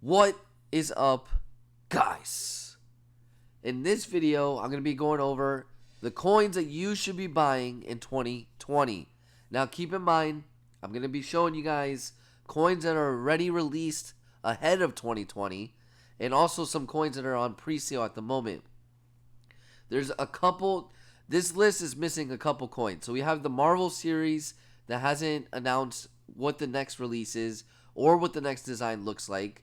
What is up, guys? In this video, I'm going to be going over the coins that you should be buying in 2020. Now, keep in mind, I'm going to be showing you guys coins that are already released ahead of 2020 and also some coins that are on pre-sale at the moment. There's a couple, this list is missing a couple coins. So we have the Marvel series that hasn't announced what the next release is or what the next design looks like.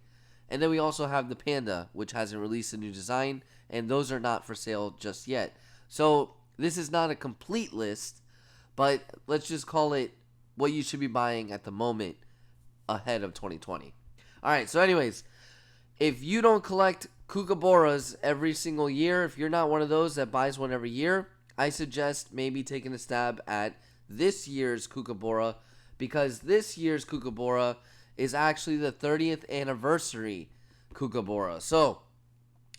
And then we also have the Panda, which hasn't released a new design, and those are not for sale just yet. So this is not a complete list, but let's just call it what you should be buying at the moment ahead of 2020. All right, so anyways, if you don't collect Kookaburras every single year, if you're not one of those that buys one every year, I suggest maybe taking a stab at this year's Kookaburra, because this year's Kookaburra is actually the 30th anniversary Kookaburra. So,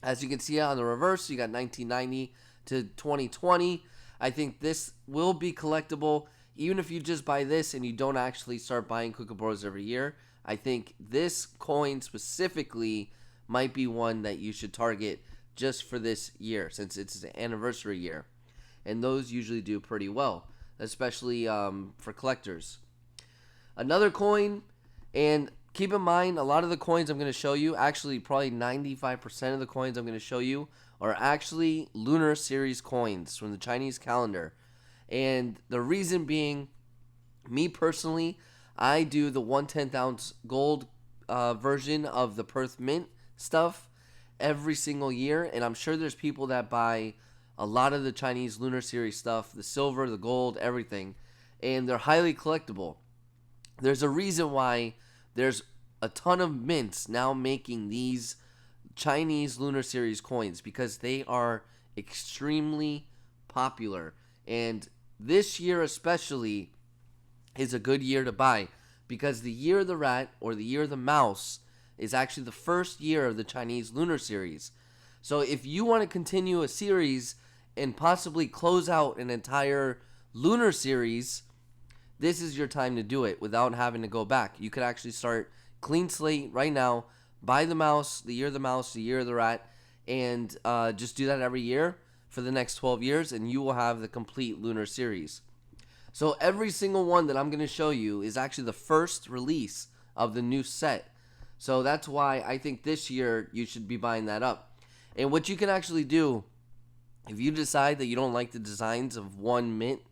as you can see on the reverse, you got 1990 to 2020. I think this will be collectible. Even if you just buy this and you don't actually start buying Kookaburras every year, I think this coin specifically might be one that you should target just for this year, since it's an anniversary year. And those usually do pretty well, especially for collectors. Another coin, and keep in mind, a lot of the coins I'm going to show you, actually probably 95% of the coins I'm going to show you, are actually Lunar Series coins from the Chinese calendar. And the reason being, me personally, I do the 1/10 ounce gold version of the Perth Mint stuff every single year. And I'm sure there's people that buy a lot of the Chinese Lunar Series stuff, the silver, the gold, everything. And they're highly collectible. There's a reason why there's a ton of mints now making these Chinese Lunar Series coins, because they are extremely popular. And this year especially is a good year to buy, because the year of the rat, or the year of the mouse, is actually the first year of the Chinese Lunar Series. So if you want to continue a series and possibly close out an entire Lunar Series, this is your time to do it without having to go back. You could actually start clean slate right now, buy the mouse, the year of the mouse, the year of the rat, and just do that every year for the next 12 years, and you will have the complete Lunar Series. So every single one that I'm going to show you is actually the first release of the new set. So that's why I think this year you should be buying that up. And what you can actually do, if you decide that you don't like the designs of one mint,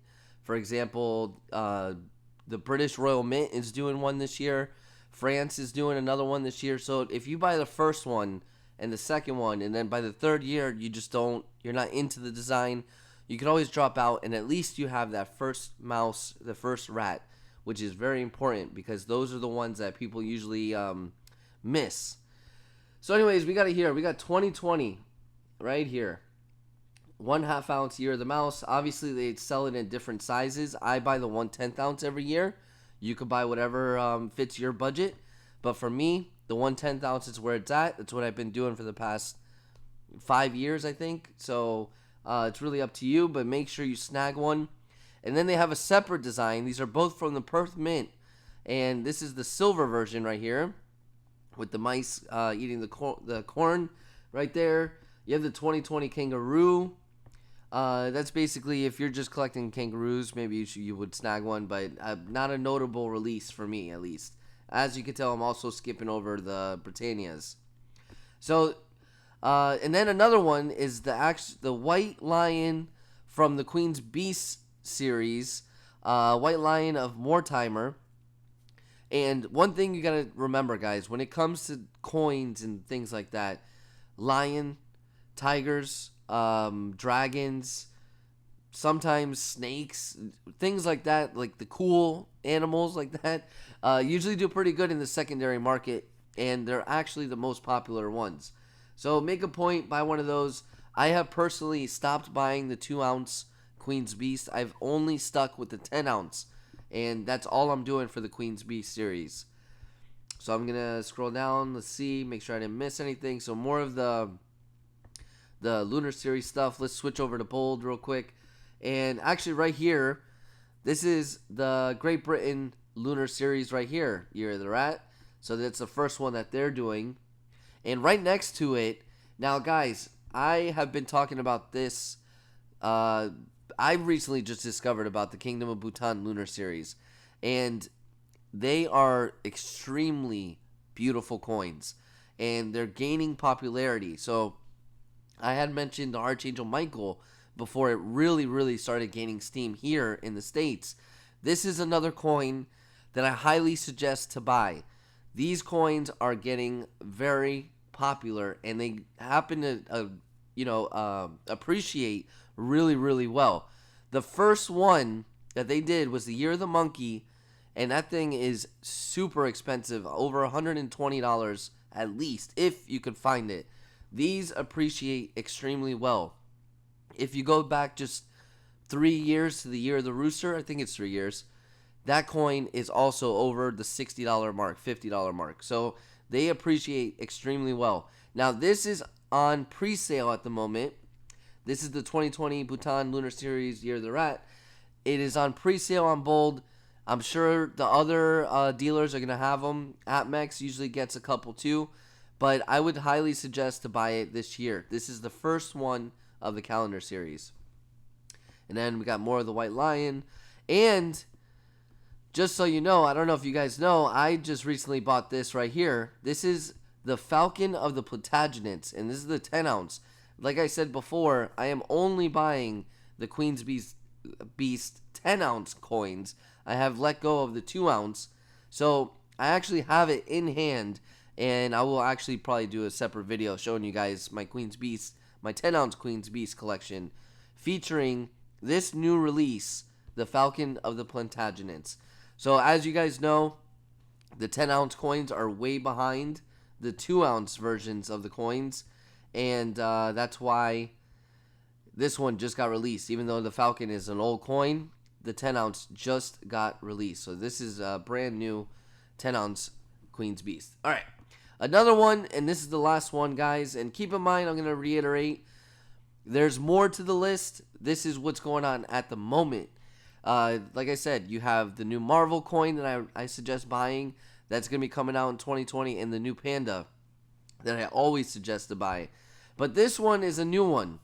for example, the British Royal Mint is doing one this year. France is doing another one this year. So if you buy the first one and the second one, and then by the third year you're not into the design, you can always drop out, and at least you have that first mouse, the first rat, which is very important, because those are the ones that people usually miss. So anyways, we got 2020 right here. 1/2 ounce year of the mouse. Obviously, they sell it in different sizes. I buy the 1/10 ounce every year. You could buy whatever fits your budget. But for me, the 1/10 ounce is where it's at. That's what I've been doing for the past 5 years, I think. So it's really up to you, but make sure you snag one. And then they have a separate design. These are both from the Perth Mint. And this is the silver version right here, with the mice eating the corn right there. You have the 2020 kangaroo. That's basically, if you're just collecting kangaroos, maybe you would snag one, but not a notable release for me, at least. As you can tell, I'm also skipping over the Britannias. So, and then another one is the White Lion from the Queen's Beast series, White Lion of Mortimer. And one thing you gotta remember, guys, when it comes to coins and things like that, lion, tigers, dragons, sometimes snakes, things like that, like the cool animals like that, usually do pretty good in the secondary market, and they're actually the most popular ones. So make a point, buy one of those. I have personally stopped buying the 2 ounce Queen's Beast. I've only stuck with the 10 ounce, and that's all I'm doing for the Queen's Beast series. So I'm gonna scroll down, let's see, make sure I didn't miss anything. So more of the Lunar Series stuff. Let's switch over to bold real quick. And actually right here, this is the Great Britain Lunar Series right here, Year of the Rat. So that's the first one that they're doing. And right next to it, now guys, I have been talking about this. I recently just discovered about the Kingdom of Bhutan Lunar Series, and they are extremely beautiful coins, and they're gaining popularity. So I had mentioned the Archangel Michael before it really started gaining steam here in the States. This is another coin that I highly suggest to buy. These coins are getting very popular, and they happen to appreciate really well. The first one that they did was the Year of the Monkey, and that thing is super expensive, over $120 at least, if you could find it. These appreciate extremely well. If you go back just 3 years to the Year of the Rooster, I think it's 3 years, that coin is also over the $60 mark, $50 mark. So they appreciate extremely well. Now, this is on pre-sale at the moment. This is the 2020 Bhutan Lunar Series Year of the Rat. It is on pre-sale on Bold. I'm sure the other dealers are going to have them. APMEX usually gets a couple too. But I would highly suggest to buy it this year. This is the first one of the calendar series. And then we got more of the White Lion. And just so you know, I don't know if you guys know, I just recently bought this right here. This is the Falcon of the Plantagenets, and this is the 10 ounce. Like I said before, I am only buying the Queen's Beast 10 ounce coins. I have let go of the 2 ounce. So I actually have it in hand, and I will actually probably do a separate video showing you guys my Queen's Beast, my 10 ounce Queen's Beast collection, featuring this new release, the Falcon of the Plantagenets. So as you guys know, the 10 ounce coins are way behind the 2 ounce versions of the coins, and that's why this one just got released. Even though the Falcon is an old coin, the 10 ounce just got released. So this is a brand new 10 ounce Queen's Beast. All right, another one, and this is the last one, guys. And keep in mind, I'm going to reiterate, there's more to the list. This is what's going on at the moment. Like I said, you have the new Marvel coin that I suggest buying. That's going to be coming out in 2020, and the new Panda that I always suggest to buy. But this one is a new one.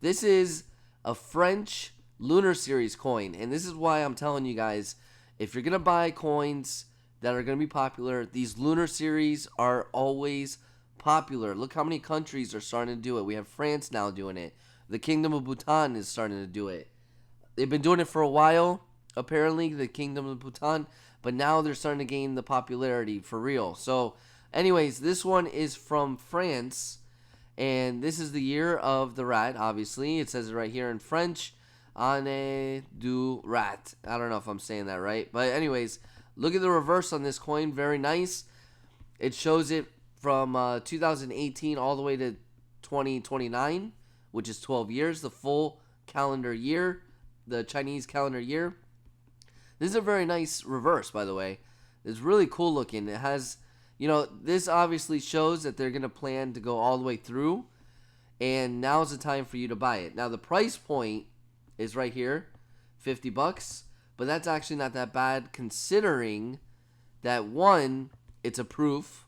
This is a French Lunar Series coin, and this is why I'm telling you guys, if you're going to buy coins that are going to be popular, these Lunar Series are always popular. Look how many countries are starting to do it. We have France now doing it. The Kingdom of Bhutan is starting to do it. They've been doing it for a while, apparently, the Kingdom of Bhutan, but now they're starting to gain the popularity for real. So, anyways, this one is from France, and this is the Year of the Rat, obviously. It says it right here in French, Année du Rat. I don't know if I'm saying that right, but anyways, look at the reverse on this coin. Very nice. It shows it from 2018 all the way to 2029, which is 12 years, the full calendar year, the Chinese calendar year. This is a very nice reverse, by the way. It's really cool looking. It has, this obviously shows that they're going to plan to go all the way through, and now's the time for you to buy it. Now, the price point is right here, $50, but that's actually not that bad considering that, one, it's a proof,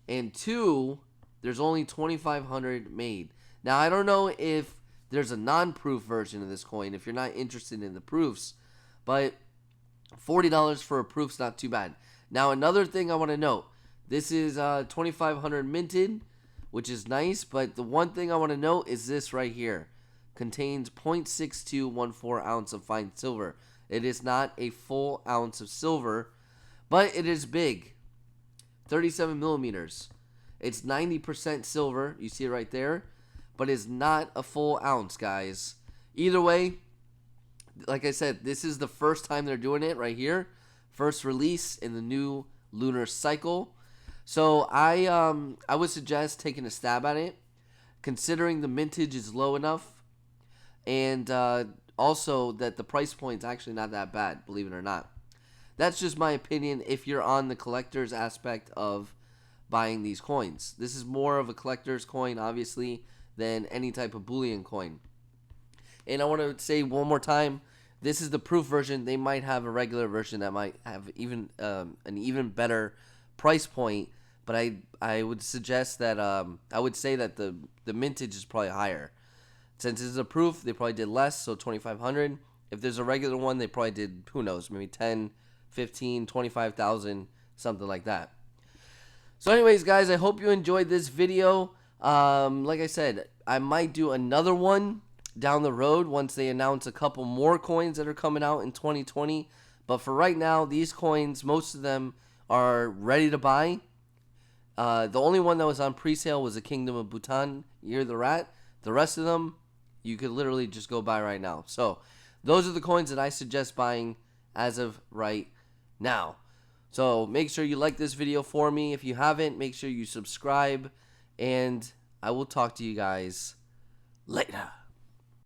and two, there's only 2,500 made. Now, I don't know if there's a non-proof version of this coin if you're not interested in the proofs, but $40 for a proof's not too bad. Now, another thing I want to note, this is 2,500 minted, which is nice, but the one thing I want to note is this right here. Contains 0.6214 ounce of fine silver. It is not a full ounce of silver, but it is big. 37 millimeters. It's 90% silver. You see it right there. But it's not a full ounce, guys. Either way, like I said, this is the first time they're doing it right here. First release in the new lunar cycle. So I would suggest taking a stab at it, considering the mintage is low enough, and also that the price point is actually not that bad, believe it or not. That's just my opinion if you're on the collector's aspect of buying these coins. This is more of a collector's coin, obviously, than any type of bullion coin. And I want to say one more time, this is the proof version. They might have a regular version that might have even an even better price point, but I would suggest that I would say that the mintage is probably higher. Since it's a proof, they probably did less, so 2,500. If there's a regular one, they probably did, who knows, maybe 10, 15, 25,000, something like that. So anyways, guys, I hope you enjoyed this video. Like I said, I might do another one down the road once they announce a couple more coins that are coming out in 2020. But for right now, these coins, most of them are ready to buy. The only one that was on pre-sale was the Kingdom of Bhutan, Year the Rat. The rest of them, you could literally just go buy right now. So those are the coins that I suggest buying as of right now. So make sure you like this video for me. If you haven't, make sure you subscribe. And I will talk to you guys later.